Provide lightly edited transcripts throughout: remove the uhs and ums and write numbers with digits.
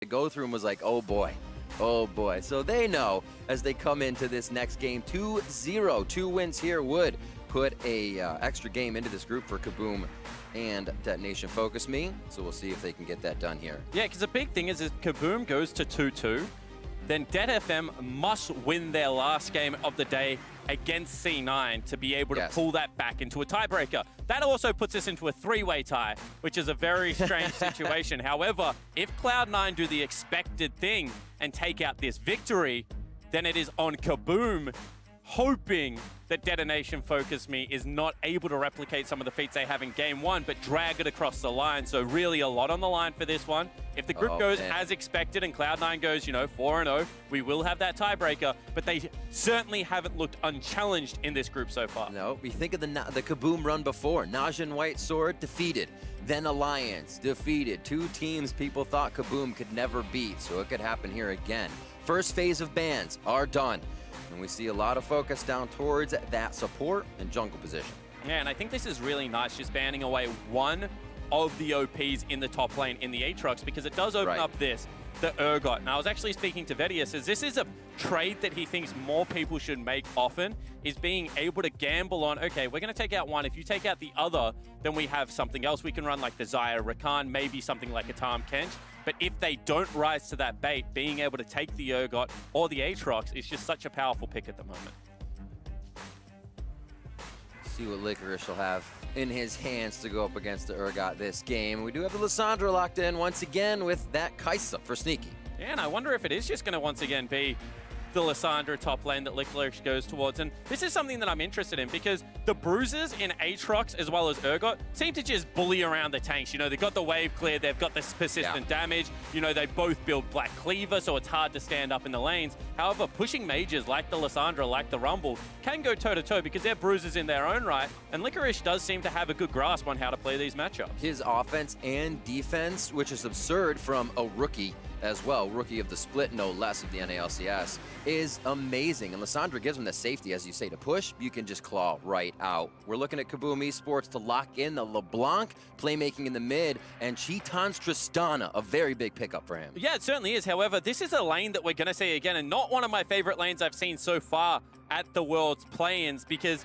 to go through and was like, oh boy. Oh boy. So they know as they come into this next game 2-0. 2 wins here would put a extra game into this group for KaBuM and Detonation Focus Me. So we'll see if they can get that done here. Yeah, because the big thing is if KaBuM goes to 2-2, then DetonFM must win their last game of the day against C9 to be able to pull that back into a tiebreaker. That also puts us into a 3-way tie, which is a very strange situation. However, if Cloud9 do the expected thing and take out this victory, then it is on KaBuM hoping that Detonation Focus Me is not able to replicate some of the feats they have in game 1, but drag it across the line. So really a lot on the line for this one. If the group goes as expected and Cloud9 goes, 4-0, we will have that tiebreaker, but they certainly haven't looked unchallenged in this group so far. No, we think of the KaBuM run before. Najin White Sword defeated, then Alliance defeated. 2 teams people thought KaBuM could never beat, so it could happen here again. First phase of bans are done. And we see a lot of focus down towards that support and jungle position. Yeah, and I think this is really nice, just banning away one of the OPs in the top lane in the Aatrox, because it does open up the Urgot. Now, I was actually speaking to Vedius, as this is a trade that he thinks more people should make often, is being able to gamble on, okay, we're going to take out one. If you take out the other, then we have something else. We can run like the Xayah Rakan, maybe something like a Tahm Kench. But if they don't rise to that bait, being able to take the Urgot or the Aatrox is just such a powerful pick at the moment. See what Licorice will have in his hands to go up against the Urgot this game. We do have the Lissandra locked in once again with that Kai'Sa for Sneaky. Yeah, and I wonder if it is just going to once again be the Lissandra top lane that Licorice goes towards. And this is something that I'm interested in because the bruisers in Aatrox as well as Urgot seem to just bully around the tanks. They've got the wave clear, they've got this persistent damage. They both build Black Cleaver, so it's hard to stand up in the lanes. However, pushing mages like the Lissandra, like the Rumble, can go toe-to-toe because they're bruisers in their own right. And Licorice does seem to have a good grasp on how to play these matchups. His offense and defense, which is absurd from a rookie as well, rookie of the split, no less, of the NALCS, is amazing. And Lissandra gives him the safety, as you say, to push. You can just claw right out. We're looking at KaBuM Esports to lock in the LeBlanc, playmaking in the mid, and Cheaton's Tristana, a very big pickup for him. Yeah, it certainly is. However, this is a lane that we're going to see again, and not one of my favorite lanes I've seen so far at the World's Play-ins, because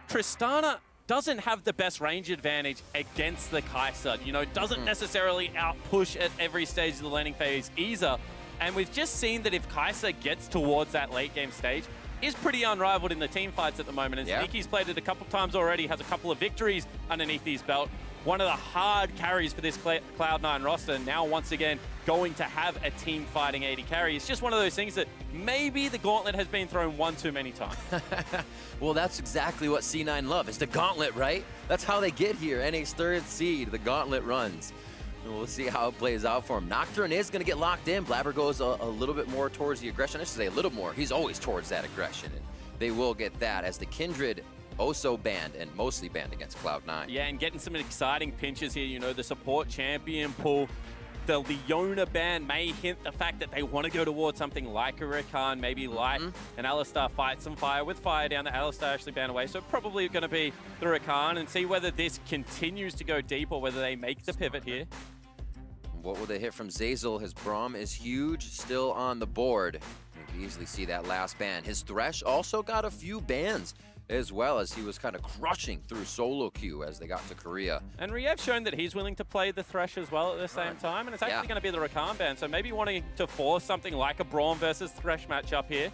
Tristana doesn't have the best range advantage against the Kai'Sa. Doesn't necessarily out-push at every stage of the laning phase either. And we've just seen that if Kai'Sa gets towards that late game stage, is pretty unrivaled in the team fights at the moment. And Sneaky's played it a couple times already, has a couple of victories underneath his belt. One of the hard carries for this Cloud9 roster, now once again going to have a team fighting 80 carry. It's just one of those things that maybe the gauntlet has been thrown one too many times. Well, that's exactly what C9 love. It's the gauntlet, right? That's how they get here. NA's 3rd seed, the gauntlet runs. And we'll see how it plays out for him. Nocturne is going to get locked in. Blabber goes a little bit more towards the aggression. I should say a little more. He's always towards that aggression. And they will get that as the Kindred also banned and mostly banned against Cloud9. Yeah, and getting some exciting pinches here. The support champion pull. The Leona ban may hint the fact that they want to go towards something like a Rakan, maybe like an Alistar fight some fire with fire down. The Alistar actually banned away, so probably going to be the Rakan, and see whether this continues to go deep or whether they make the pivot here. What will they hit from Zeyzal? His Braum is huge, still on the board. You can easily see that last ban. His Thresh also got a few bans, as well as he was kind of crushing through solo queue as they got to Korea. And Riev's shown that he's willing to play the Thresh as well at the same time, and it's actually going to be the Rakan ban, so maybe wanting to force something like a Braum versus Thresh matchup here.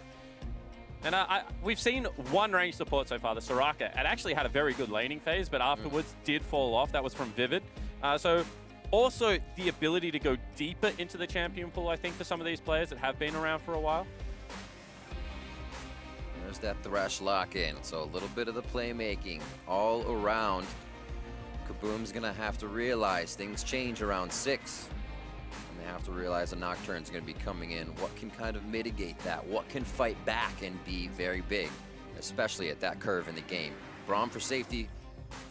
And we've seen one range support so far, the Soraka. It actually had a very good laning phase, but afterwards did fall off. That was from Vivid. So also the ability to go deeper into the champion pool, I think, for some of these players that have been around for a while. There's that Thresh lock-in, so a little bit of the playmaking all around. KaBuM's gonna have to realize things change around 6. And they have to realize a Nocturne's gonna be coming in. What can kind of mitigate that? What can fight back and be very big, especially at that curve in the game? Braum for safety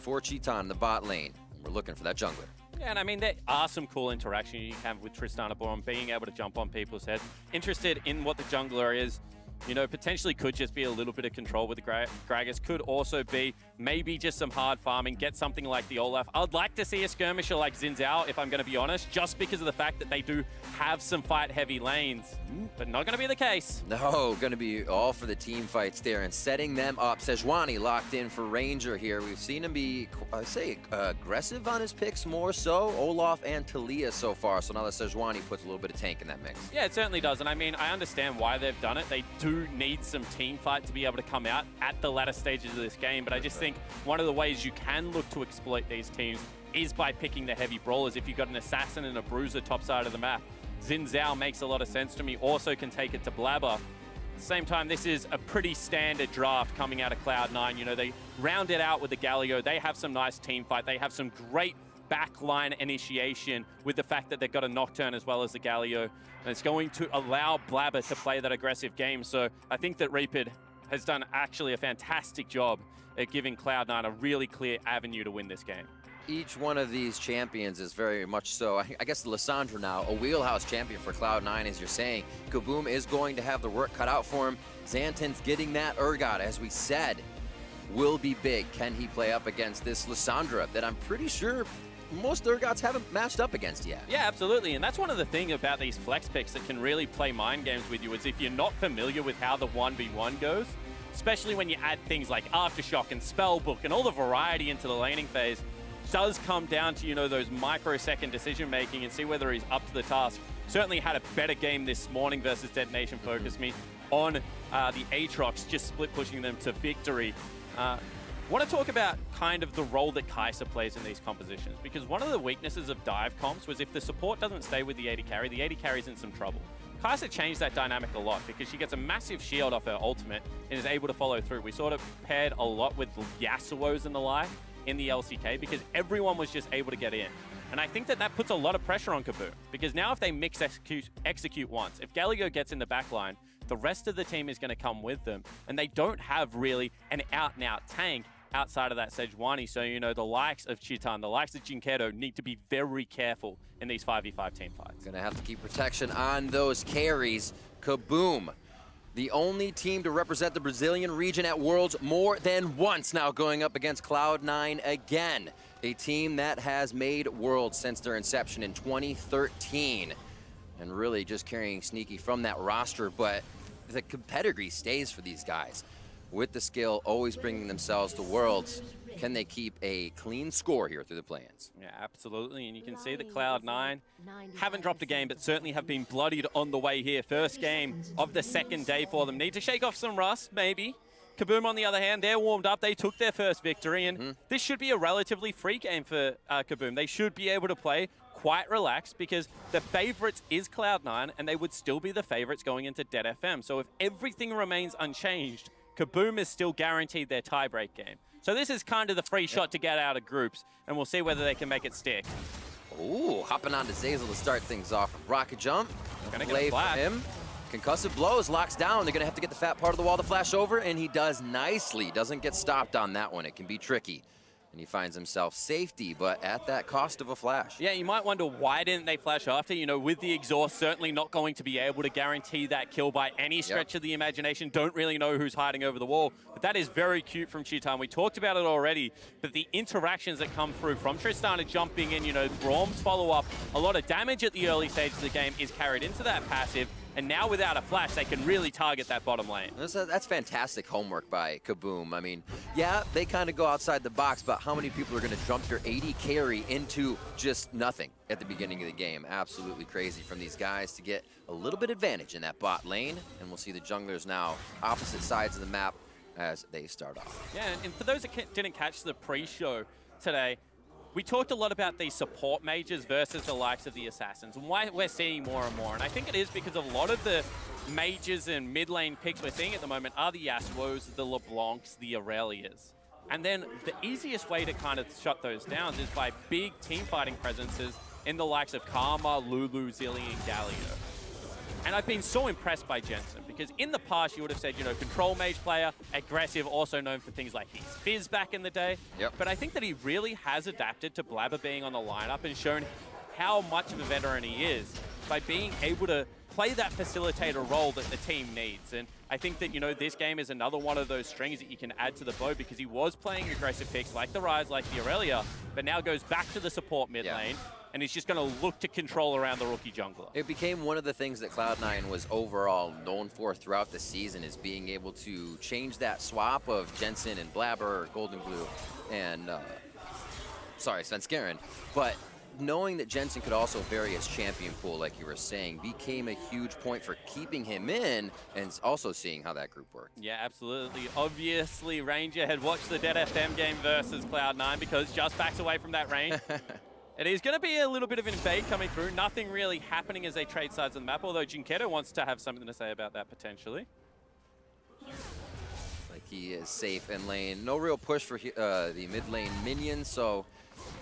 for Cheaton in the bot lane. We're looking for that jungler. Yeah, and I mean, there are some cool interactions you can have with Tristana Braum, being able to jump on people's heads. Interested in what the jungler is You know, potentially could just be a little bit of control with the Gragas. Could also be maybe just some hard farming, get something like the Olaf. I'd like to see a skirmisher like Xin Zhao, if I'm going to be honest, just because of the fact that they do have some fight-heavy lanes, but not going to be the case. No, going to be all for the team fights there and setting them up. Sejuani locked in for Ranger here. We've seen him be, I say, aggressive on his picks more so. Olaf and Talia so far, so now that Sejuani puts a little bit of tank in that mix. Yeah, it certainly does, and I mean, I understand why they've done it. They do need some team fight to be able to come out at the latter stages of this game, but I just think one of the ways you can look to exploit these teams is by picking the heavy brawlers. If you've got an assassin and a bruiser top side of the map, Xin Zhao makes a lot of sense to me. Also can take it to Blabber. At the same time, this is a pretty standard draft coming out of Cloud9. You know, they round it out with the Galio. They have some nice team fight. They have some great backline initiation with the fact that they've got a Nocturne as well as the Galio. And it's going to allow Blabber to play that aggressive game. So I think that Reapid has done actually a fantastic job at giving Cloud9 a really clear avenue to win this game. Each one of these champions is very much so, I guess Lissandra now, a wheelhouse champion for Cloud9, as you're saying. KaBuM is going to have the work cut out for him. Xanten's getting that Urgot, as we said, will be big. Can he play up against this Lissandra that I'm pretty sure most Urgots haven't matched up against yet? Yeah, absolutely. And that's one of the things about these flex picks that can really play mind games with you, is if you're not familiar with how the 1v1 goes, especially when you add things like Aftershock and Spellbook and all the variety into the laning phase, does come down to, you know, those microsecond decision making and see whether he's up to the task. Certainly had a better game this morning versus Detonation Focus Me on the Aatrox, just split pushing them to victory. Want to talk about kind of the role that Kai'Sa plays in these compositions, because one of the weaknesses of dive comps was if the support doesn't stay with the AD carry's in some trouble. Kai'Sa changed that dynamic a lot because she gets a massive shield off her ultimate and is able to follow through. We sort of paired a lot with Yasuo's and the like in the LCK because everyone was just able to get in. And I think that that puts a lot of pressure on KaBuM, because now if they mix execute once, if Galio gets in the backline, the rest of the team is going to come with them, and they don't have really an out-and-out tank outside of that Sejuani. So, you know, the likes of Chitan, the likes of Jinkedo need to be very careful in these 5v5 team fights. Gonna have to keep protection on those carries. KaBuM, the only team to represent the Brazilian region at Worlds more than once, now going up against Cloud9 again. A team that has made Worlds since their inception in 2013. And really just carrying sneaky from that roster, but the pedigree stays for these guys. With the skill, always bringing themselves to Worlds. Can they keep a clean score here through the play-ins? Yeah, absolutely. And you can see that Cloud9 haven't dropped a game, but certainly have been bloodied on the way here. First game of the second day for them. Need to shake off some rust, maybe. KaBuM, on the other hand, they're warmed up. They took their first victory, and this should be a relatively free game for KaBuM. They should be able to play quite relaxed because the favorites is Cloud9, and they would still be the favorites going into Dead FM. So if everything remains unchanged, KaBuM is still guaranteed their tiebreak game. So this is kind of the free shot to get out of groups, and we'll see whether they can make it stick. Ooh, hopping on to Zeyzal to start things off. Rocket jump, Gonna play get a for him. Concussive blows, locks down. They're gonna have to get the fat part of the wall to flash over, and he does nicely. Doesn't get stopped on that one. It can be tricky. And he finds himself safety, but at that cost of a flash. Yeah, you might wonder why didn't they flash after? You know, with the exhaust, certainly not going to be able to guarantee that kill by any stretch of the imagination. Don't really know who's hiding over the wall. But that is very cute from Chitan. We talked about it already, but the interactions that come through from Tristana jumping in, you know, Braum's follow-up, a lot of damage at the early stages of the game is carried into that passive. And now without a flash, they can really target that bottom lane. That's fantastic homework by KaBuM. I mean, yeah, they kind of go outside the box, but how many people are going to jump your AD carry into just nothing at the beginning of the game? Absolutely crazy from these guys to get a little bit advantage in that bot lane. And we'll see the junglers now opposite sides of the map as they start off. Yeah, and for those that didn't catch the pre-show today, we talked a lot about these support mages versus the likes of the assassins and why we're seeing more and more. And I think it is because a lot of the mages and mid lane picks we're seeing at the moment are the Yasuos, the LeBlancs, the Aurelias. And then the easiest way to kind of shut those down is by big team fighting presences in the likes of Karma, Lulu, Zillion, Galio. And I've been so impressed by Jensen because in the past you would have said, you know, control mage player, aggressive, also known for things like his Fizz back in the day. But I think that he really has adapted to Blabber being on the lineup and shown how much of a veteran he is by being able to play that facilitator role that the team needs. And I think that, you know, this game is another one of those strings that you can add to the bow, because he was playing aggressive picks like the Rise, like the Aurelia, but now goes back to the support mid lane, and he's just going to look to control around the rookie jungler. It became one of the things that Cloud9 was overall known for throughout the season, is being able to change that swap of Jensen and Blabber, or Golden Blue, and, sorry, Svenskeren. But knowing that Jensen could also vary his champion pool, like you were saying, became a huge point for keeping him in, and also seeing how that group worked. Yeah, absolutely. Obviously, Ranger had watched the Dead FM game versus Cloud9, because just backs away from that range. It is going to be a little bit of an invade coming through. Nothing really happening as they trade sides on the map, although Jinketo wants to have something to say about that potentially. Like he is safe in lane. No real push for the mid lane minions, so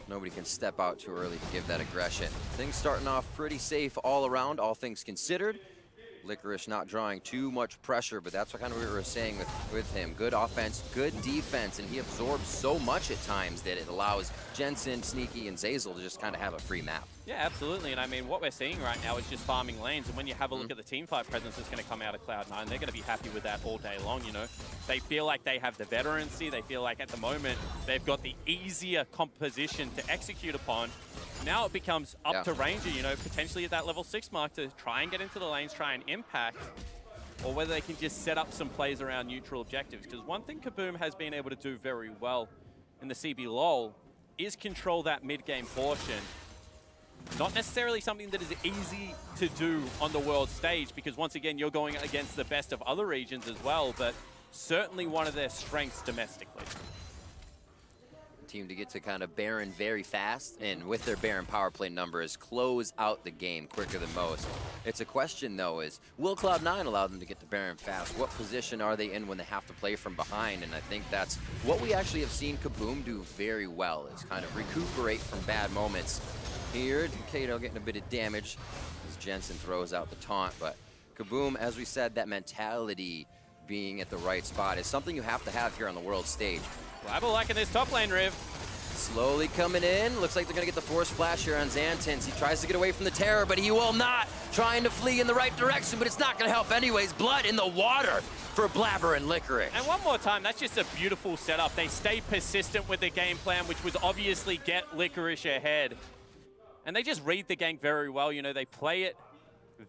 nobody can step out too early to give that aggression. Things starting off pretty safe all around, all things considered. Licorice not drawing too much pressure, but that's what kind of we were saying with him. Good offense, good defense, and he absorbs so much at times that it allows Jensen, Sneaky, and Zeyzal to just kind of have a free map. Yeah, absolutely. And I mean, what we're seeing right now is just farming lanes. And when you have a look at the teamfight presence that's going to come out of Cloud9, they're going to be happy with that all day long, you know. They feel like they have the veterancy. They feel like at the moment they've got the easier composition to execute upon. Now it becomes up to Ranger, you know, potentially at that level 6 mark to try and get into the lanes, try and impact, or whether they can just set up some plays around neutral objectives. Because one thing KaBuM has been able to do very well in the CBLOL is control that mid-game portion. Not necessarily something that is easy to do on the world stage, because once again, you're going against the best of other regions as well, but certainly one of their strengths domestically. Team to get to kind of Baron very fast, and with their Baron power play numbers, close out the game quicker than most. It's a question though, is will Cloud9 allow them to get to Baron fast? What position are they in when they have to play from behind? And I think that's what we actually have seen KaBuM do very well, is kind of recuperate from bad moments. Here, Kato getting a bit of damage as Jensen throws out the taunt, but KaBuM, as we said, that mentality being at the right spot is something you have to have here on the world stage. Blabber liking this top lane, Riv. Slowly coming in. Looks like they're going to get the force flash here on Xantins. He tries to get away from the terror, but he will not. Trying to flee in the right direction, but it's not going to help anyways. Blood in the water for Blabber and Licorice. And one more time, that's just a beautiful setup. They stay persistent with their game plan, which was obviously get Licorice ahead. And they just read the gank very well. You know, they play it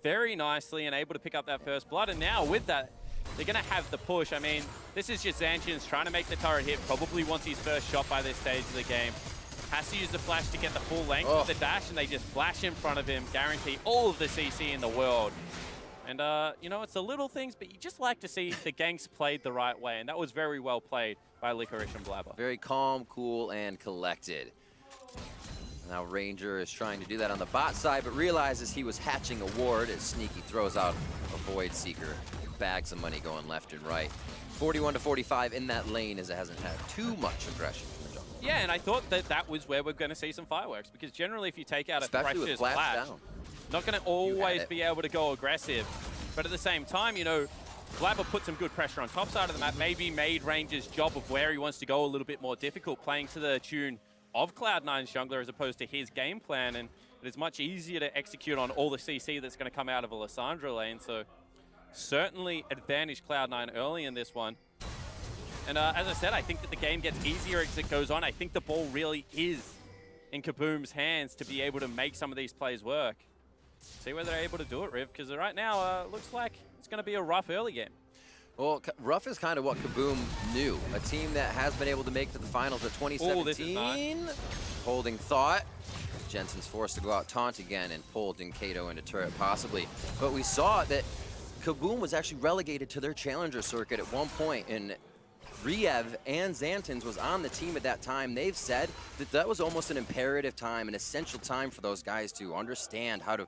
very nicely and able to pick up that first blood. And now with that, they're going to have the push. I mean, this is just Xantins trying to make the turret hit. Probably wants his first shot by this stage of the game. Has to use the flash to get the full length of the dash, and they just flash in front of him, guarantee all of the CC in the world. And, you know, it's the little things, but you just like to see the ganks played the right way, and that was very well played by Licorice and Blabber. Very calm, cool, and collected. Now Ranger is trying to do that on the bot side, but realizes he was hatching a ward as Sneaky throws out a Void Seeker. Bags of money going left and right. 41 to 45 in that lane, as it hasn't had too much aggression from the jungle. Yeah, and I thought that that was where we're going to see some fireworks, because generally if you take out a Thresh's flash, not going to always be able to go aggressive. But at the same time, you know, Blabber put some good pressure on top side of the map, maybe made Ranger's job of where he wants to go a little bit more difficult, playing to the tune of Cloud9's jungler as opposed to his game plan, and it is much easier to execute on all the CC that's going to come out of a Lissandra lane, so certainly advantage Cloud9 early in this one. And as I said, I think that the game gets easier as it goes on. I think the ball really is in KaBuM's hands to be able to make some of these plays work. See whether they're able to do it, Riv, because right now looks like it's going to be a rough early game. Well, rough is kind of what KaBuM knew. A team that has been able to make to the finals of 2017. Ooh, this is nice. Holding thought. Jensen's forced to go out taunt again and pull Jinketo into turret possibly. But we saw that KaBuM was actually relegated to their challenger circuit at one point, and Riev and Xantins was on the team at that time. They've said that that was almost an imperative time, an essential time for those guys to understand how to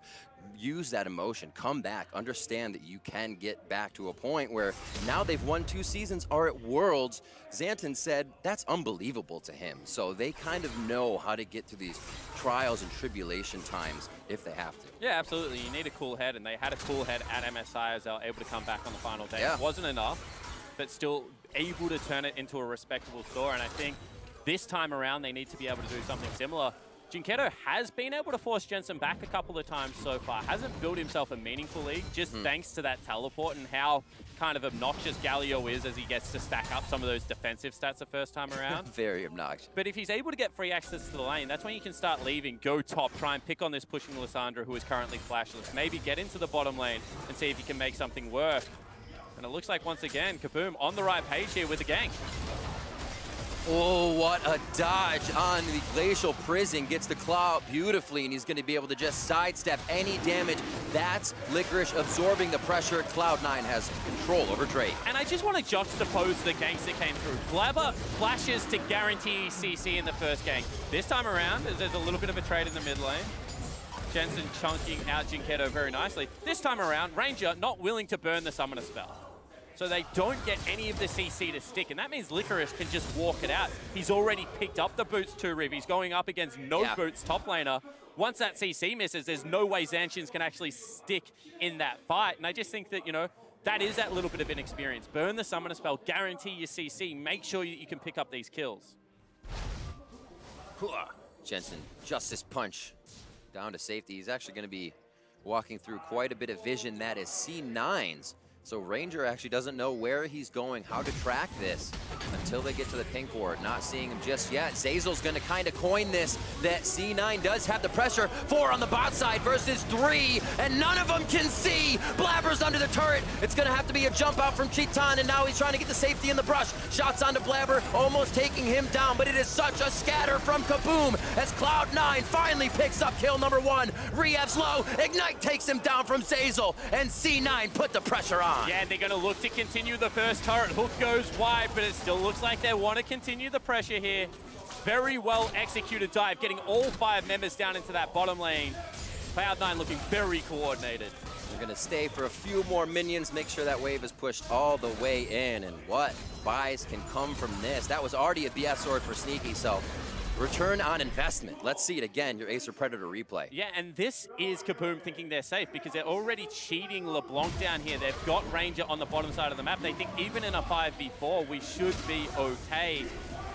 use that emotion, come back, understand that you can get back to a point where now they've won 2 seasons, are at Worlds. Xantins said that's unbelievable to him. So they kind of know how to get through these trials and tribulation times if they have to. Yeah, absolutely. You need a cool head, and they had a cool head at MSI as they were able to come back on the final day. Yeah. It wasn't enough, but still able to turn it into a respectable score. And I think this time around, they need to be able to do something similar. Jinkedo has been able to force Jensen back a couple of times so far. Hasn't built himself a meaningful lead, just thanks to that teleport and how kind of obnoxious Galio is as he gets to stack up some of those defensive stats the first time around. Very obnoxious. But if he's able to get free access to the lane, that's when you can start leaving, go top, try and pick on this pushing Lissandra, who is currently flashless. Maybe get into the bottom lane and see if you can make something work. And it looks like, once again, KaBuM on the right page here with the gank. Oh, what a dodge on the Glacial Prison. Gets the claw out beautifully, and he's going to be able to just sidestep any damage. That's Licorice absorbing the pressure. Cloud9 has control over Drake. And I just want to juxtapose the ganks that came through. Blabber flashes to guarantee CC in the first gank. This time around, there's a little bit of a trade in the mid lane. Jensen chunking out Jinkedo very nicely. This time around, Ranger not willing to burn the Summoner spell. So they don't get any of the CC to stick, and that means Licorice can just walk it out. He's already picked up the boots to Riv. He's going up against no boots top laner. Once that CC misses, there's no way Zancians can actually stick in that fight. And I just think that, you know, that is that little bit of inexperience. Burn the Summoner spell, guarantee your CC, make sure you can pick up these kills. Jensen, Justice Punch down to safety. He's actually going to be walking through quite a bit of vision. That is C9's. So Ranger actually doesn't know where he's going, how to track this until they get to the pink ward. Not seeing him just yet. Zeyzal's gonna kind of coin this, that C9 does have the pressure. 4 on the bot side versus 3, and none of them can see. Blabber's under the turret. It's gonna have to be a jump out from Cheetan, and now he's trying to get the safety in the brush. Shots onto Blabber, almost taking him down, but it is such a scatter from KaBuM as Cloud9 finally picks up kill number 1. Riev's low, Ignite takes him down from Zeyzal, and C9 put the pressure on. Yeah, and they're going to look to continue the first turret. Hook goes wide, but it still looks like they want to continue the pressure here. Very well executed dive, getting all 5 members down into that bottom lane. Cloud9 looking very coordinated. They're going to stay for a few more minions, make sure that wave is pushed all the way in. And what buys can come from this? That was already a BS sword for Sneaky, so return on investment. Let's see it again, your Acer Predator replay. Yeah, and this is KaBuM thinking they're safe because they're already cheating LeBlanc down here. They've got Ranger on the bottom side of the map. They think even in a 5v4, we should be okay.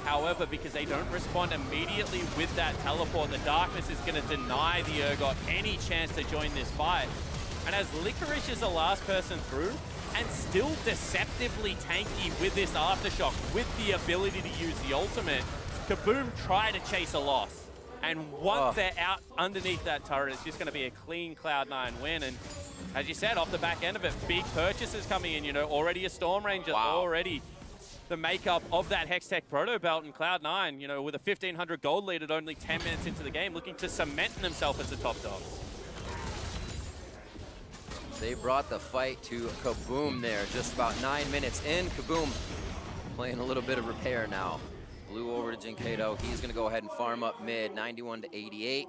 However, because they don't respond immediately with that teleport, the Darkness is going to deny the Urgot any chance to join this fight. And as Licorice is the last person through, and still deceptively tanky with this Aftershock, with the ability to use the ultimate, KaBuM try to chase a loss. And once they're out underneath that turret, it's just going to be a clean Cloud9 win. And as you said, off the back end of it, big purchases coming in, you know, already a Storm Ranger, already the makeup of that Hextech Proto Belt, and Cloud9, you know, with a 1,500 gold lead at only 10 minutes into the game, looking to cement themselves as the top dog. They brought the fight to KaBuM there, just about 9 minutes in. KaBuM playing a little bit of repair now. Blue over to Jinkedo. He's going to go ahead and farm up mid, 91 to 88.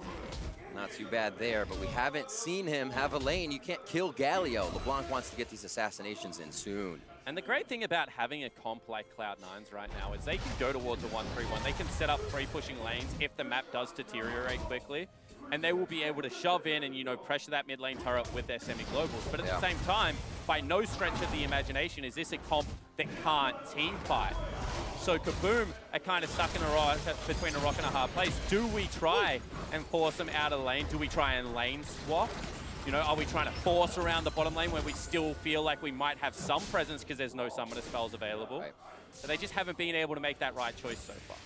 Not too bad there, but we haven't seen him have a lane. You can't kill Galio. LeBlanc wants to get these assassinations in soon. And the great thing about having a comp like Cloud9's right now is they can go towards a 1-3-1. They can set up 3 pushing lanes if the map does deteriorate quickly. And they will be able to shove in and, you know, pressure that mid lane turret with their semi-globals. But at the same time, by no stretch of the imagination is this a comp that can't team fight. So KaBuM are kind of stuck in between a rock and a hard place. Do we try and force them out of the lane? Do we try and lane swap? You know, are we trying to force around the bottom lane where we still feel like we might have some presence because there's no summoner spells available? But they just haven't been able to make that right choice so far.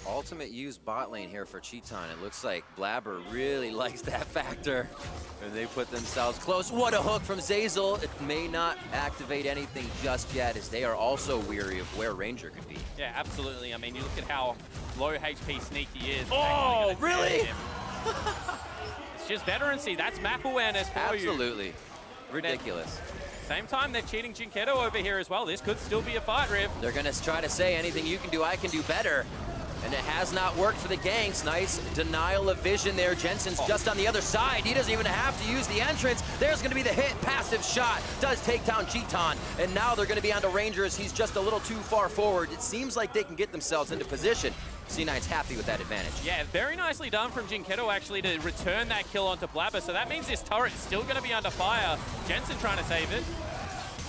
Ultimate used bot lane here for Cheetan. It looks like Blabber really likes that factor. And they put themselves close. What a hook from Zeyzal. It may not activate anything just yet, as they are also weary of where Ranger could be. Yeah, absolutely. I mean, you look at how low HP Sneaky is. Oh, really? It's just veterancy. That's map awareness for you. Absolutely. Ridiculous. Same time, they're cheating Jinkedo over here as well. This could still be a fight, Riv. They're going to try to say anything you can do, I can do better. And it has not worked for the ganks. Nice denial of vision there. Jensen's just on the other side. He doesn't even have to use the entrance. There's going to be the hit. Passive shot. Does take down Cheetan. And now they're going to be onto Ranger as he's just a little too far forward. It seems like they can get themselves into position. C9's happy with that advantage. Yeah, very nicely done from Jinkedo actually to return that kill onto Blabber. So that means this turret's still going to be under fire. Jensen trying to save it.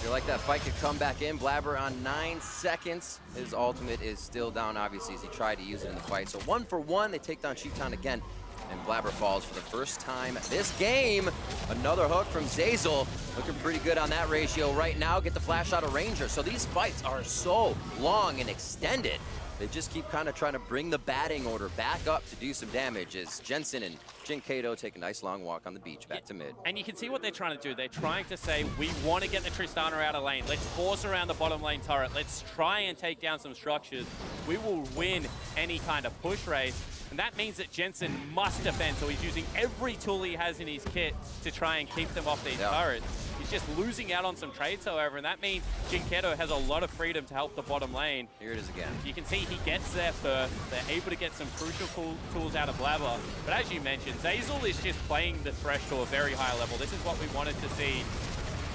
Feel like that fight could come back in. Blabber on 9 seconds. His ultimate is still down, obviously, as he tried to use it in the fight. So 1 for 1, they take down Cheeton again. And Blabber falls for the first time this game. Another hook from Zeyzal. Looking pretty good on that ratio right now. Get the flash out of Ranger. So these fights are so long and extended. They just keep kind of trying to bring the batting order back up to do some damage as Jensen and Jinkato take a nice long walk on the beach back to mid. And you can see what they're trying to do. They're trying to say, we want to get the Tristana out of lane. Let's force around the bottom lane turret. Let's try and take down some structures. We will win any kind of push race. And that means that Jensen must defend, so he's using every tool he has in his kit to try and keep them off these turrets. He's just losing out on some trades, however, and that means Jinkato has a lot of freedom to help the bottom lane. Here it is again. You can see he gets there first. They're able to get some crucial tools out of Blabber. But as you mentioned, Zeyzal is just playing the Thresh to a very high level. This is what we wanted to see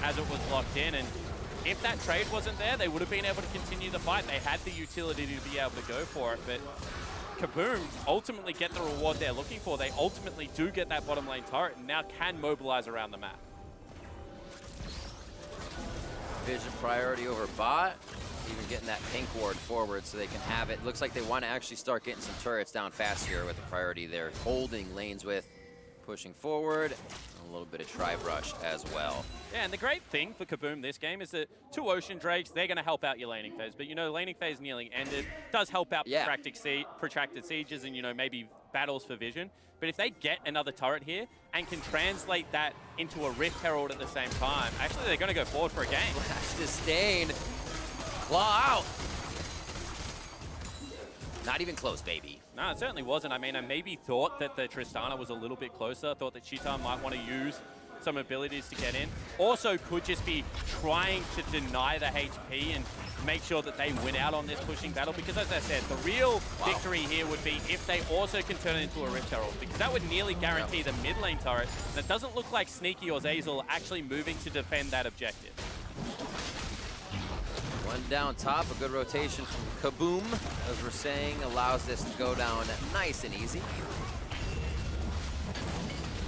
as it was locked in. And if that trade wasn't there, they would have been able to continue the fight. They had the utility to be able to go for it. But KaBuM ultimately get the reward they're looking for. They ultimately do get that bottom lane turret and now can mobilize around the map. Vision priority over bot. Even getting that pink ward forward so they can have it. Looks like they want to actually start getting some turrets down fast here with the priority they're holding lanes with. Pushing forward. A little bit of tri-brush as well. Yeah, and the great thing for KaBuM this game is that 2 Ocean Drakes, they're going to help out your laning phase. But, you know, laning phase nearly ended. Does help out protracted sieges and, you know, maybe battles for vision. But if they get another turret here and can translate that into a Rift Herald at the same time, actually they're going to go forward for a game. Flash disdain. Claw out. Not even close, baby. No, it certainly wasn't. I mean, I maybe thought that the Tristana was a little bit closer. Thought that Cheeton might want to use some abilities to get in. Also could just be trying to deny the HP and make sure that they win out on this pushing battle. Because as I said, the real victory here would be if they also can turn it into a Rift Herald. Because that would nearly guarantee the mid lane turret. And it doesn't look like Sneaky or Zeyzal actually moving to defend that objective. One down top, a good rotation from KaBuM, as we're saying, allows this to go down nice and easy.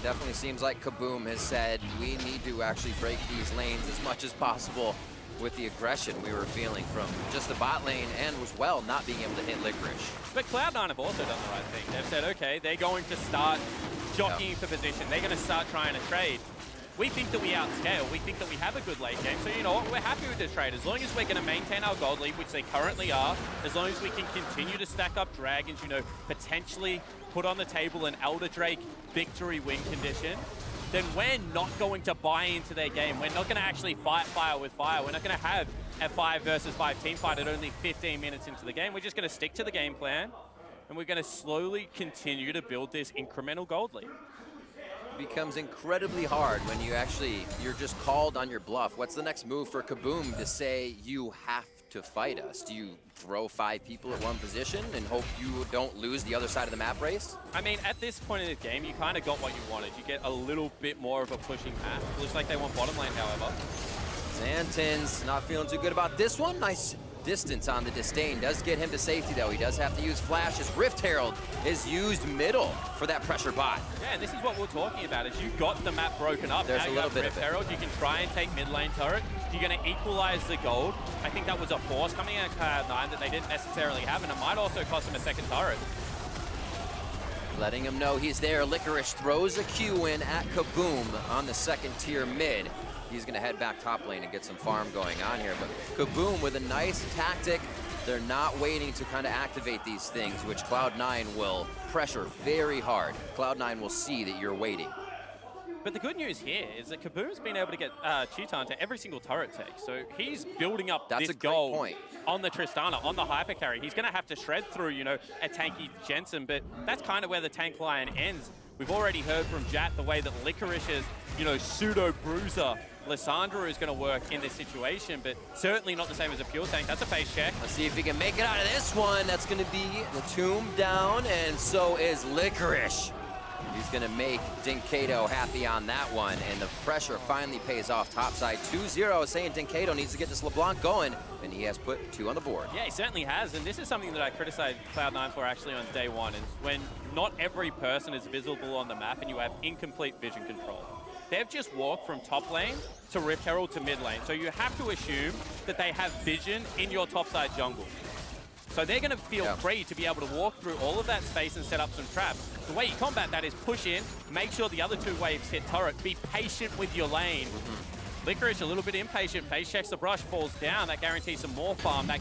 Definitely seems like KaBuM has said we need to actually break these lanes as much as possible with the aggression we were feeling from just the bot lane and as well not being able to hit Licorice. But Cloud9 have also done the right thing. They've said, okay, they're going to start jockeying for position. They're going to start trying to trade. We think that we outscale. We think that we have a good late game. So, you know what? We're happy with this trade. As long as we're going to maintain our gold lead, which they currently are, as long as we can continue to stack up dragons, you know, potentially put on the table an Elder Drake victory win condition, then we're not going to buy into their game. We're not going to actually fight fire with fire. We're not going to have a 5 versus 5 team fight at only 15 minutes into the game. We're just going to stick to the game plan, and we're going to slowly continue to build this incremental gold lead. Becomes incredibly hard when you're just called on your bluff. What's the next move for KaBuM to say you have to fight us? Do you throw 5 people at one position and hope you don't lose the other side of the map race? I mean, at this point in the game, you kind of got what you wanted. You get a little bit more of a pushing map. Looks like they want bottom lane, however. Xantin's not feeling too good about this one. Nice distance on the disdain. Does get him to safety, though. He does have to use flash as Rift Herald is used middle for that pressure bot. Yeah, and this is what we're talking about, is you got the map broken up. There's now a little bit Rift of it. Herald, you can try and take mid lane turret. You're going to equalize the gold. I think that was a force coming out of Cloud9 that they didn't necessarily have, and it might also cost them a second turret. Letting him know he's there. Licorice throws a Q in at KaBuM on the second tier mid. He's going to head back top lane and get some farm going on here. But KaBuM with a nice tactic. They're not waiting to kind of activate these things, which Cloud9 will pressure very hard. Cloud9 will see that you're waiting. But the good news here is that KaBuM's been able to get Cheeton to every single turret take. So he's building up this goal on the Tristana, on the hyper carry. He's going to have to shred through, you know, a tanky Jensen, but that's kind of where the tank line ends. We've already heard from Jat the way that Licorice's, you know, pseudo bruiser Lissandra is going to work in this situation, but certainly not the same as a pure tank. That's a face check. Let's see if he can make it out of this one. That's going to be the tomb down, and so is Licorice. He's going to make Jinkato happy on that one, and the pressure finally pays off topside. 2-0, saying Jinkato needs to get this LeBlanc going, and he has put 2 on the board. Yeah, he certainly has, and this is something that I criticized Cloud9 for actually on day one, is when not every person is visible on the map and you have incomplete vision control. they've just walked from top lane to Rift Herald to mid lane. So you have to assume that they have vision in your topside jungle. So they're going to feel free to be able to walk through all of that space and set up some traps. The way you combat that is push in, make sure the other 2 waves hit turret, be patient with your lane. Licorice a little bit impatient, face checks the brush, falls down. That guarantees some more farm. That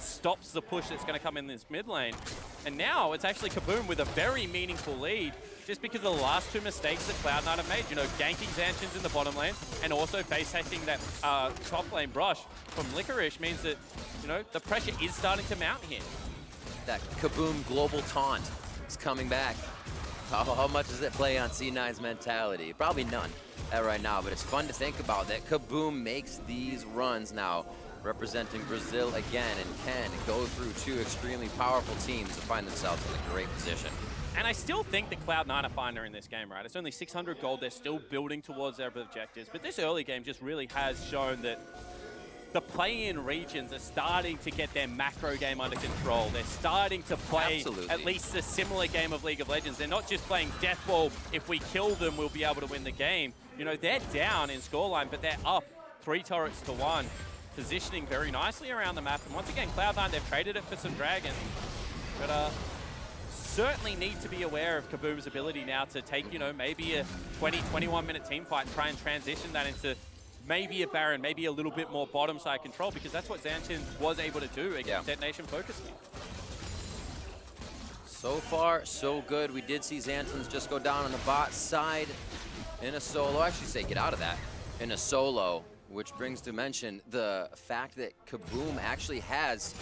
stops the push that's going to come in this mid lane. And now it's actually KaBuM with a very meaningful lead, just because of the last 2 mistakes that Cloud9 have made. You know, ganking Xantians in the bottom lane and also face hacking that top lane brush from Licorice means that, you know, the pressure is starting to mount here. That KaBuM global taunt is coming back. How much does it play on C9's mentality? Probably none right now, but it's fun to think about that KaBuM makes these runs now, representing Brazil again, and can go through 2 extremely powerful teams to find themselves in a great position. And I still think that Cloud9 are finer in this game, right? It's only 600 gold. They're still building towards their objectives. But this early game just really has shown that the play-in regions are starting to get their macro game under control. They're starting to play at least a similar game of League of Legends. They're not just playing deathball. If we kill them, we'll be able to win the game. You know, they're down in scoreline, but they're up 3 turrets to 1. Positioning very nicely around the map. And once again, Cloud9, they've traded it for some dragons. But certainly need to be aware of KaBuM's ability now to take, you know, maybe a 20, 21-minute team fight and try and transition that into maybe a Baron, maybe a little bit more bottom side control, because that's what Xantian was able to do against Detonation Focus Team. So far, so good. We did see Xantians just go down on the bot side in a solo. Actually, say get out of that in a solo. Which brings to mention the fact that KaBuM actually has,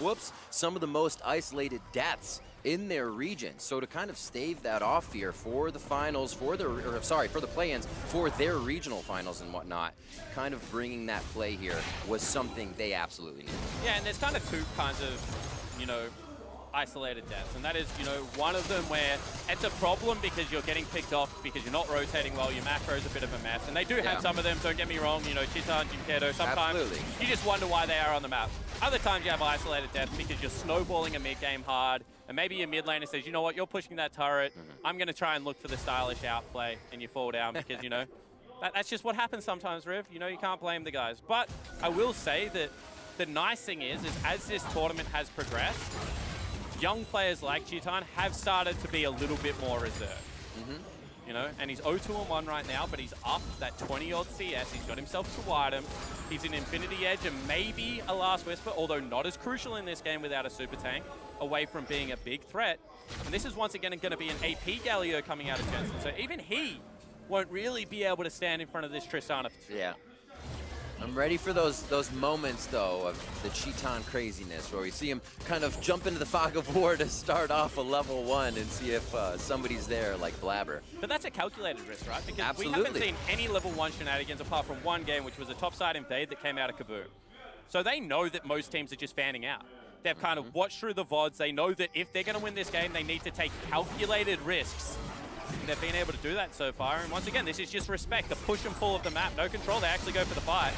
whoops, some of the most isolated deaths in their region. So to kind of stave that off here for the finals, for the play-ins, for their regional finals and whatnot, kind of bringing that play here was something they absolutely needed. Yeah, and there's kind of 2 kinds of, you know, isolated deaths, and that is, you know, one of them where it's a problem because you're getting picked off because you're not rotating well, your macro is a bit of a mess, and they do have some of them, don't get me wrong, you know, Chitan, Jinkedo, sometimes you just wonder why they are on the map. Other times you have isolated deaths because you're snowballing a mid-game hard, and maybe your mid laner says, you know what, you're pushing that turret, I'm going to try and look for the stylish outplay, and you fall down because, you know, that's just what happens sometimes, Riv. You know, you can't blame the guys. But I will say that the nice thing is as this tournament has progressed, young players like Chitan have started to be a little bit more reserved. You know, and he's 0-2-1 right now, but he's up that 20-odd CS. He's got himself to Widem. He's an Infinity Edge and maybe a Last Whisper, although not as crucial in this game without a Super Tank, away from being a big threat. And this is once again going to be an AP Galio coming out of Jensen. So even he won't really be able to stand in front of this Tristana. Yeah. I'm ready for those moments, though, of the Chitan craziness, where we see him kind of jump into the fog of war to start off a level 1 and see if somebody's there, like Blabber. But that's a calculated risk, right? Because we haven't seen any level 1 shenanigans apart from one game, which was a topside invade that came out of KaBuM. So they know that most teams are just fanning out. They've kind of watched through the VODs. They know that if they're going to win this game, they need to take calculated risks. And they've been able to do that so far. And once again, this is just respect. The push and pull of the map. No control. They actually go for the fight.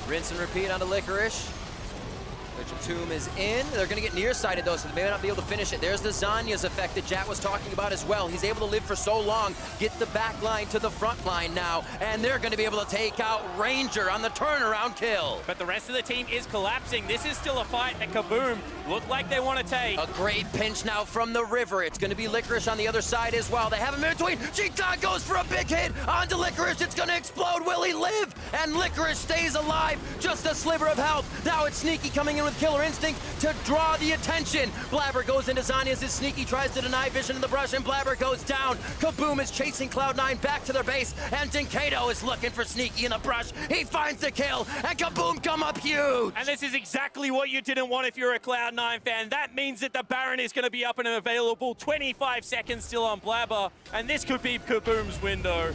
Rinse and repeat onto Licorice. Tomb is in. They're going to get nearsighted, though, so they may not be able to finish it. There's the Zanya's effect that Jat was talking about as well. He's able to live for so long, get the back line to the front line now, and they're going to be able to take out Ranger on the turnaround kill. But the rest of the team is collapsing. This is still a fight that KaBuM look like they want to take. A great pinch now from the river. It's going to be Licorice on the other side as well. They have him in between. Chitan goes for a big hit onto Licorice. It's going to explode. Will he live? And Licorice stays alive. Just a sliver of health. Now it's Sneaky coming in with Killer Instinct to draw the attention. Blabber goes into Zanya's as Sneaky tries to deny vision in the brush, and Blabber goes down. KaBuM is chasing Cloud9 back to their base, and Jinkedo is looking for Sneaky in the brush. He finds the kill, and KaBuM come up huge. And this is exactly what you didn't want if you're a Cloud9 fan. That means that the Baron is going to be up and available. 25 seconds still on Blabber, and this could be KaBuM's window.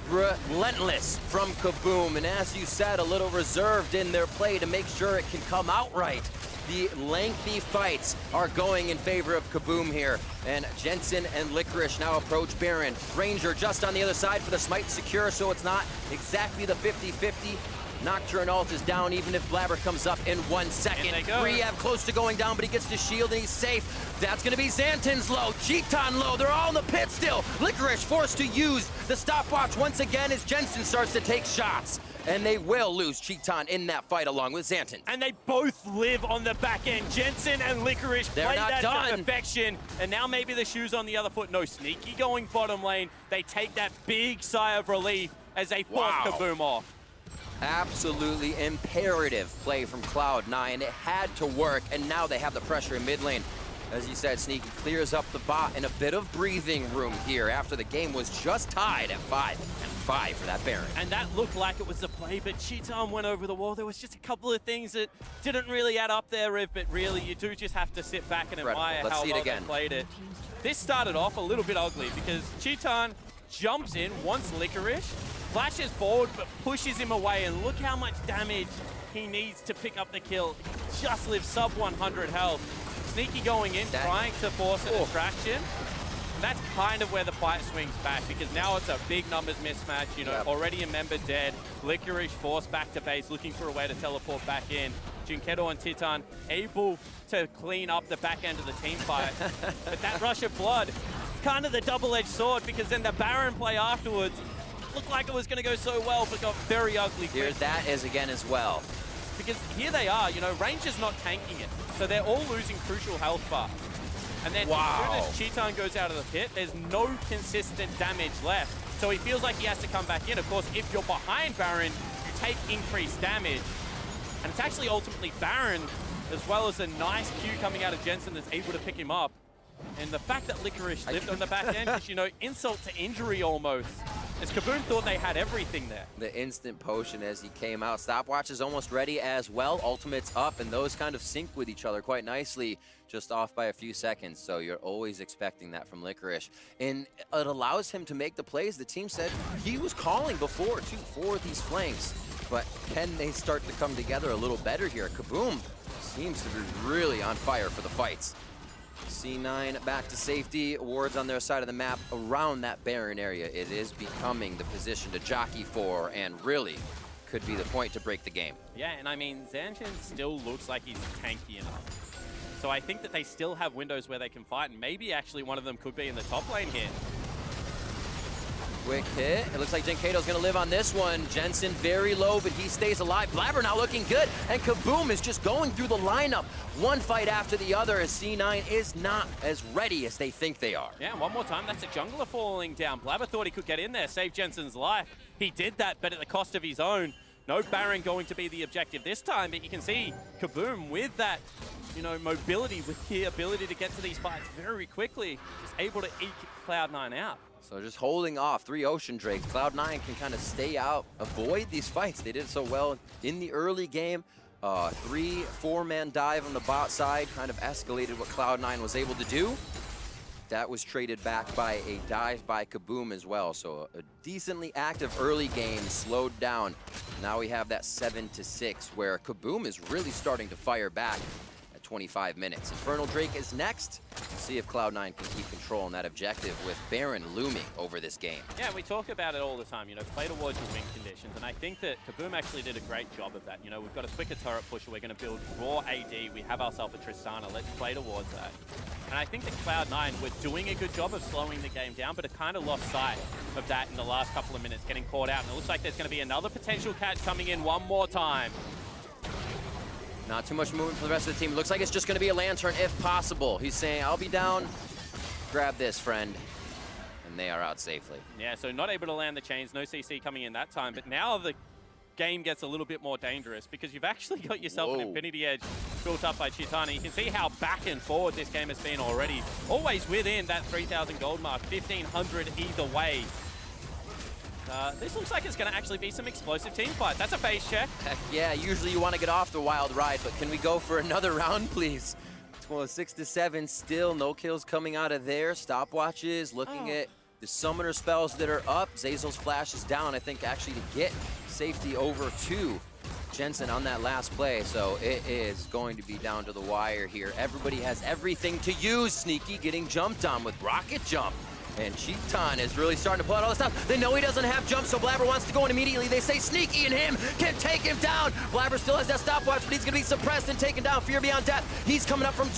Relentless from KaBuM, and as you said, a little reserved in their play to make sure it can come out right. The lengthy fights are going in favor of KaBuM here, and Jensen and Licorice now approach Baron. Ranger just on the other side for the smite secure, so it's not exactly the 50-50. Nocturne ult is down even if Blabber comes up in 1 second. Rehab close to going down, but he gets the shield and he's safe. That's gonna be Xanten's low, Cheaton low, they're all in the pit still. Licorice forced to use the stopwatch once again as Jensen starts to take shots. And they will lose Cheaton in that fight along with Xanten. And they both live on the back end. Jensen and Licorice play that to perfection. And now maybe the shoe's on the other foot. No, Sneaky going bottom lane. They take that big sigh of relief as they force KaBuM off. Absolutely imperative play from Cloud9. It had to work, and now they have the pressure in mid lane. As you said, Sneaky clears up the bot and a bit of breathing room here after the game was just tied at 5-5 for that Baron. And that looked like it was the play, but Cheaton went over the wall. There was just a couple of things that didn't really add up there, Riv, but really you do just have to sit back and admire how well they played it. This started off a little bit ugly because Cheaton jumps in, wants Licorice, flashes forward, but pushes him away, and look how much damage he needs to pick up the kill. He just lives sub 100 health. Sneaky going in, trying to force a distraction. And that's kind of where the fight swings back, because now it's a big numbers mismatch. You know, already a member dead. Licorice forced back to base, looking for a way to teleport back in. Junkedo and Titan able to clean up the back end of the team fight. But that rush of blood, kind of the double-edged sword, because then the Baron play afterwards looked like it was going to go so well, but got very ugly quick. Here that is again as well. Because here they are, you know, Ranger's not tanking it. So they're all losing crucial health bar. And then as soon as Cheaton goes out of the pit, there's no consistent damage left. So he feels like he has to come back in. Of course, if you're behind Baron, you take increased damage. And it's actually ultimately Baron, as well as a nice Q coming out of Jensen that's able to pick him up. And the fact that Licorice lived on the back end is, you know, insult to injury almost. As KaBuM thought they had everything there. The instant potion as he came out. Stopwatch is almost ready as well. Ultimate's up, and those kind of sync with each other quite nicely, just off by a few seconds. So you're always expecting that from Licorice. And it allows him to make the plays the team said he was calling before, too, for these flanks. But can they start to come together a little better here? KaBuM seems to be really on fire for the fights. C9 back to safety, wards on their side of the map around that Baron area. It is becoming the position to jockey for, and really could be the point to break the game. Yeah, and I mean, Xanten still looks like he's tanky enough. So I think that they still have windows where they can fight, and maybe actually one of them could be in the top lane here. Quick hit. It looks like Junkedo's going to live on this one. Jensen very low, but he stays alive. Blabber now looking good, and KaBuM is just going through the lineup. One fight after the other as C9 is not as ready as they think they are. Yeah, and one more time, that's a jungler falling down. Blabber thought he could get in there, save Jensen's life. He did that, but at the cost of his own. No Baron going to be the objective this time, but you can see KaBuM with that, you know, mobility, with the ability to get to these fights very quickly, just able to eke Cloud9 out. So just holding off 3 Ocean Drakes. Cloud9 can kind of stay out, avoid these fights. They did so well in the early game. 3-4-man dive on the bot side kind of escalated what Cloud9 was able to do. That was traded back by a dive by KaBuM as well. So a decently active early game slowed down. Now we have that 7-6 where KaBuM is really starting to fire back. 25 minutes. Infernal Drake is next. See if Cloud9 can keep control on that objective with Baron looming over this game. Yeah, we talk about it all the time, you know, play towards your win conditions, and I think that KaBuM actually did a great job of that. You know, we've got a quicker turret pusher, we're going to build raw AD, we have ourselves a Tristana, let's play towards that. And I think that Cloud9 were doing a good job of slowing the game down, but it kind of lost sight of that in the last couple of minutes, getting caught out, and it looks like there's going to be another potential catch coming in one more time. Not too much movement for the rest of the team. Looks like it's just going to be a Lantern if possible. He's saying, I'll be down. Grab this, friend. And they are out safely. Yeah, so not able to land the chains. No CC coming in that time. But now the game gets a little bit more dangerous because you've actually got yourself an Infinity Edge built up by Cheaton. You can see how back and forward this game has been already. Always within that 3,000 gold mark. 1,500 either way. This looks like it's going to actually be some explosive team fight. That's a phase check. Heck yeah, usually you want to get off the wild ride, but can we go for another round, please? 6-7, still no kills coming out of there. Stopwatches, looking at the summoner spells that are up. Zazel's flash is down, I think, actually to get safety over to Jensen on that last play. So it is going to be down to the wire here. Everybody has everything to use. Sneaky getting jumped on with Rocket Jump. And Cheaton is really starting to pull out all this stuff. They know he doesn't have jump, so Blabber wants to go in immediately. They say Sneaky and him can take him down. Blabber still has that stopwatch, but he's going to be suppressed and taken down. Fear Beyond Death. He's coming up from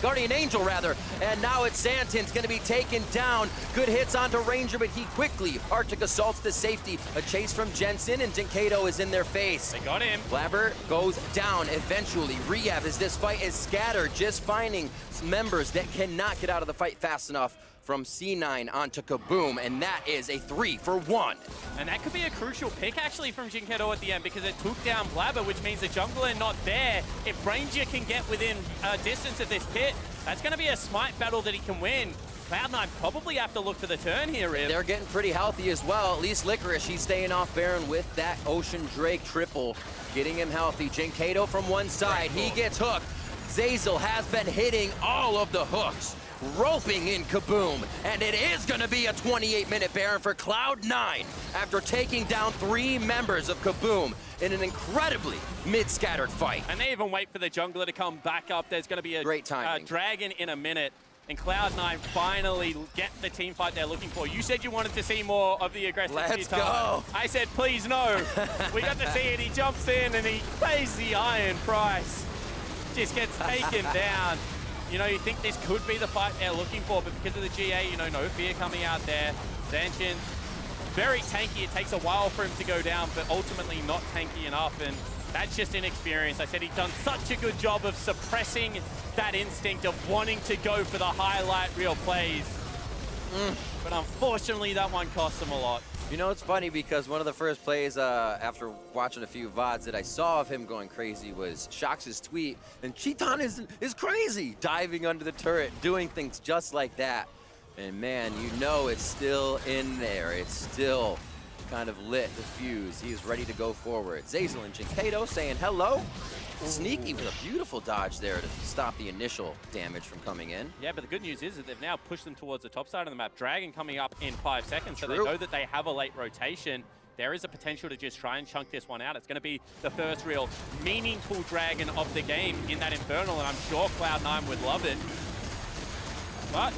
Guardian Angel, rather. And now it's Xantin's going to be taken down. Good hits onto Ranger, but he quickly Arctic assaults the safety. A chase from Jensen, and Jinkado is in their face. They got him. Blabber goes down eventually. Rehab, as this fight is scattered, just finding members that cannot get out of the fight fast enough. From C9 onto KaBuM, and that is a 3-for-1. And that could be a crucial pick, actually, from Jinkado at the end, because it took down Blabber, which means the jungler not there. If Ranger can get within distance of this pit, that's going to be a smite battle that he can win. Cloud9 probably have to look for the turn here, Riv. They're getting pretty healthy as well. At least Licorice, he's staying off Baron with that Ocean Drake triple, getting him healthy. Jinkado from one side, he gets hooked. Zeyzal has been hitting all of the hooks. Roping in KaBuM, and it is going to be a 28-minute Baron for Cloud9 after taking down 3 members of KaBuM in an incredibly mid-scattered fight. And they even wait for the jungler to come back up. There's going to be a great timing. Dragon in a minute, and Cloud9 finally get the team fight they're looking for. You said you wanted to see more of the aggressive Let's Cheaton. go. I said, please no. We got to see it. He jumps in and he pays the iron price. Just gets taken down. You know, you think this could be the fight they're looking for, but because of the GA, you know, no fear coming out there. Zanchin, very tanky. It takes a while for him to go down, but ultimately not tanky enough, and that's just inexperience. I said he's done such a good job of suppressing that instinct of wanting to go for the highlight reel plays. But unfortunately, that one cost him a lot. You know, it's funny because one of the first plays after watching a few VODs that I saw of him going crazy was Shox' tweet, and Cheaton is crazy, diving under the turret, doing things just like that. And man, you know it's still in there. It's still kind of lit, the fuse. He is ready to go forward. Zeyzal and Jinkado saying hello. Sneaky with a beautiful dodge there to stop the initial damage from coming in. Yeah, but the good news is that they've now pushed them towards the top side of the map. Dragon coming up in 5 seconds, so they know that they have a late rotation. There is a potential to just try and chunk this one out. It's going to be the first real meaningful Dragon of the game in that Infernal, and I'm sure Cloud9 would love it. But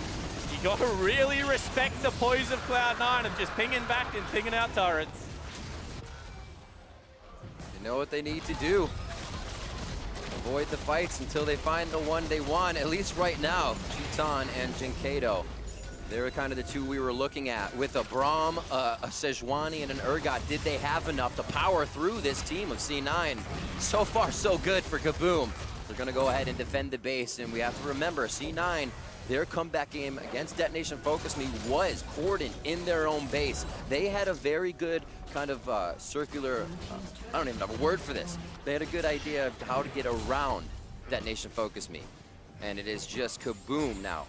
you got to really respect the poise of Cloud9 of just pinging back and pinging out turrets. You know what they need to do. Avoid the fights until they find the one they want, at least right now. Cheaton and Jinkado. They're kind of the two we were looking at. With a Braum, a Sejuani, and an Urgot, did they have enough to power through this team of C9? So far, so good for KaBuM. They're going to go ahead and defend the base, and we have to remember, C9, their comeback game against Detonation Focus Me was cordoned in their own base. They had a very good kind of circular, I don't even have a word for this. They had a good idea of how to get around Detonation Focus Me. And it is just KaBuM now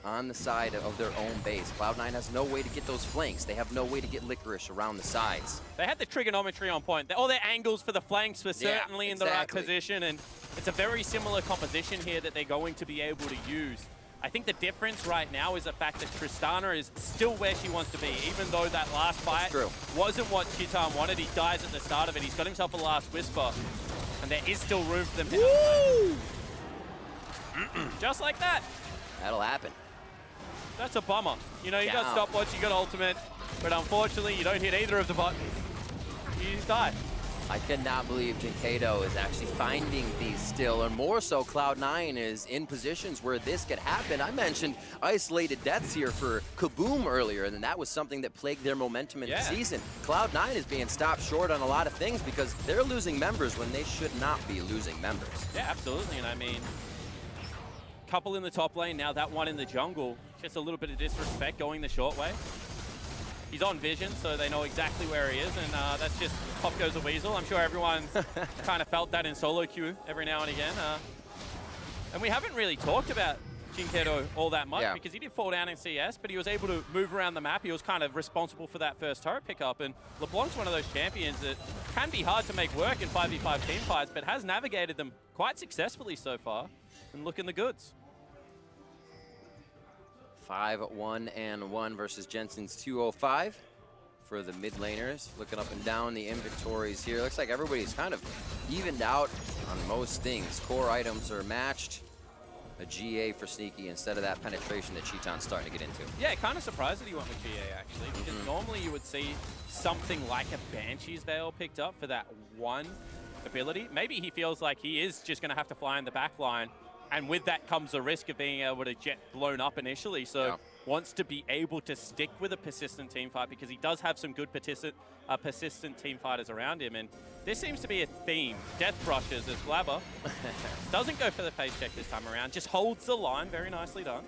on the side of their own base. Cloud9 has no way to get those flanks. They have no way to get Licorice around the sides. They had the trigonometry on point. All their angles for the flanks were certainly in the right position, and it's a very similar composition here that they're going to be able to use. I think the difference right now is the fact that Tristana is still where she wants to be, even though that last fight wasn't what Cheaton wanted. He dies at the start of it. He's got himself a last Whisper, and there is still room for them to just like that. That'll happen. That's a bummer. You know, you got stopwatch, you got ultimate, but unfortunately, you don't hit either of the buttons. You just die. I cannot believe Jinkado is actually finding these still, or more so, Cloud9 is in positions where this could happen. I mentioned isolated deaths here for KaBuM earlier, and that was something that plagued their momentum in the season. Cloud9 is being stopped short on a lot of things because they're losing members when they should not be losing members. Yeah, absolutely, and I mean, couple in the top lane, now that one in the jungle. Just a little bit of disrespect going the short way. He's on vision, so they know exactly where he is, and that's just pop goes a weasel. I'm sure everyone's kind of felt that in solo queue every now and again. And we haven't really talked about Jinkado all that much because he did fall down in CS, but he was able to move around the map. He was kind of responsible for that first turret pickup, and LeBlanc's one of those champions that can be hard to make work in 5v5 team fights, but has navigated them quite successfully so far, and looking the goods. 5-1-1 versus Jensen's 205 for the mid laners. Looking up and down the inventories here. Looks like everybody's kind of evened out on most things. Core items are matched. a GA for Sneaky instead of that penetration that Cheaton's starting to get into. Yeah, kind of surprised that he went with GA, actually, because normally you would see something like a Banshee's Veil picked up for that one ability. Maybe he feels like he is just going to have to fly in the back line, and with that comes the risk of being able to get blown up initially, so wants to be able to stick with a persistent team fight because he does have some good persistent team fighters around him, and this seems to be a theme. Death brushes as Blabber doesn't go for the face check this time around, just holds the line. Very nicely done.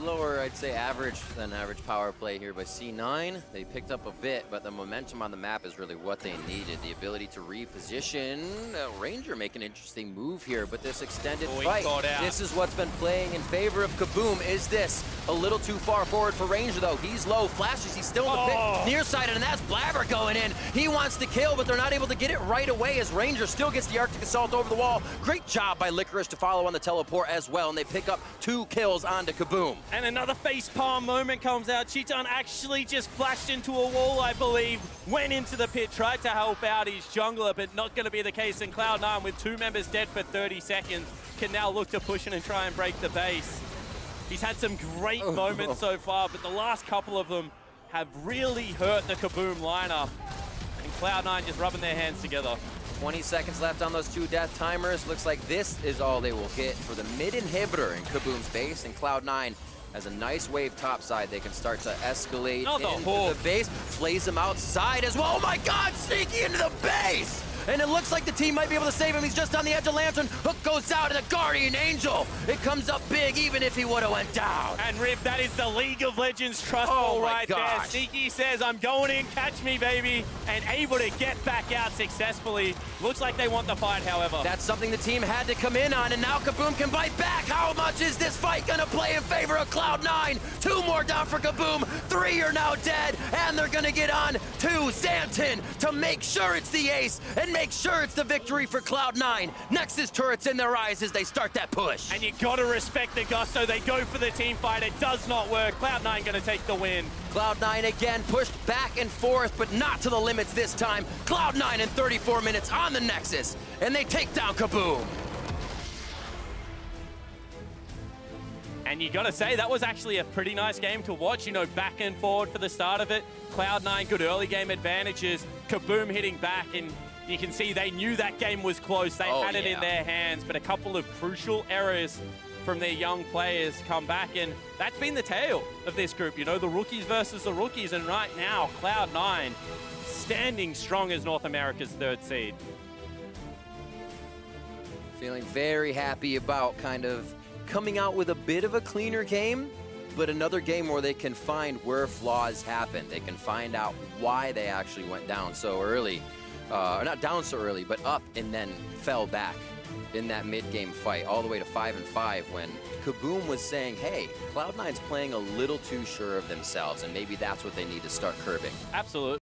Lower, I'd say, average than average power play here by C9. They picked up a bit, but the momentum on the map is really what they needed. The ability to reposition. Ranger make an interesting move here, but this extended fight, this is what's been playing in favor of KaBuM. Is this a little too far forward for Ranger, though? He's low, flashes, he's still in the pit, near side, and that's Blabber going in. He wants to kill, but they're not able to get it right away as Ranger still gets the Arctic Assault over the wall. Great job by Licorice to follow on the teleport as well, and they pick up 2 kills onto KaBuM. And another facepalm moment comes out. Cheaton actually just flashed into a wall, I believe, went into the pit, tried to help out his jungler, but not going to be the case. In Cloud9, with 2 members dead for 30 seconds, can now look to push in and try and break the base. He's had some great moments so far, but the last couple of them have really hurt the KaBuM lineup. And Cloud9 just rubbing their hands together. 20 seconds left on those 2 death timers. Looks like this is all they will get for the mid inhibitor in KaBuM's base, and Cloud9 has a nice wave topside. They can start to escalate into the base. Flays him outside as well. Oh my God, Sneaky into the base! And it looks like the team might be able to save him. He's just on the edge of Lantern. Hook goes out, and the Guardian Angel. It comes up big, even if he would have went down. And Rip, that is the League of Legends trust ball right there. Sneaky says, I'm going in, catch me, baby. And able to get back out successfully. Looks like they want the fight, however. That's something the team had to come in on, and now KaBuM can bite back. How much is this fight gonna play in favor of Cloud9? 2 more down for KaBuM. 3 are now dead, and they're gonna get on to Xanten to make sure it's the ace and make sure it's the victory for Cloud9. Nexus turrets in their eyes as they start that push. And you gotta respect the gusto. They go for the team fight. It does not work. Cloud9 gonna take the win. Cloud9 again pushed back and forth, but not to the limits this time. Cloud9 in 34 minutes on the Nexus, and they take down KaBuM. And you gotta say, that was actually a pretty nice game to watch. You know, back and forward for the start of it. Cloud9, good early game advantages. KaBuM hitting back, and you can see they knew that game was close. They had it in their hands, but a couple of crucial errors from their young players come back, and that's been the tale of this group. You know, the rookies versus the rookies, and right now, Cloud9 standing strong as North America's 3rd seed. Feeling very happy about kind of coming out with a bit of a cleaner game, but another game where they can find where flaws happen. They can find out why they actually went down so early. Or not down so early, but up and then fell back in that mid-game fight all the way to 5-5 when KaBuM was saying, hey, Cloud9's playing a little too sure of themselves, and maybe that's what they need to start curbing. Absolutely.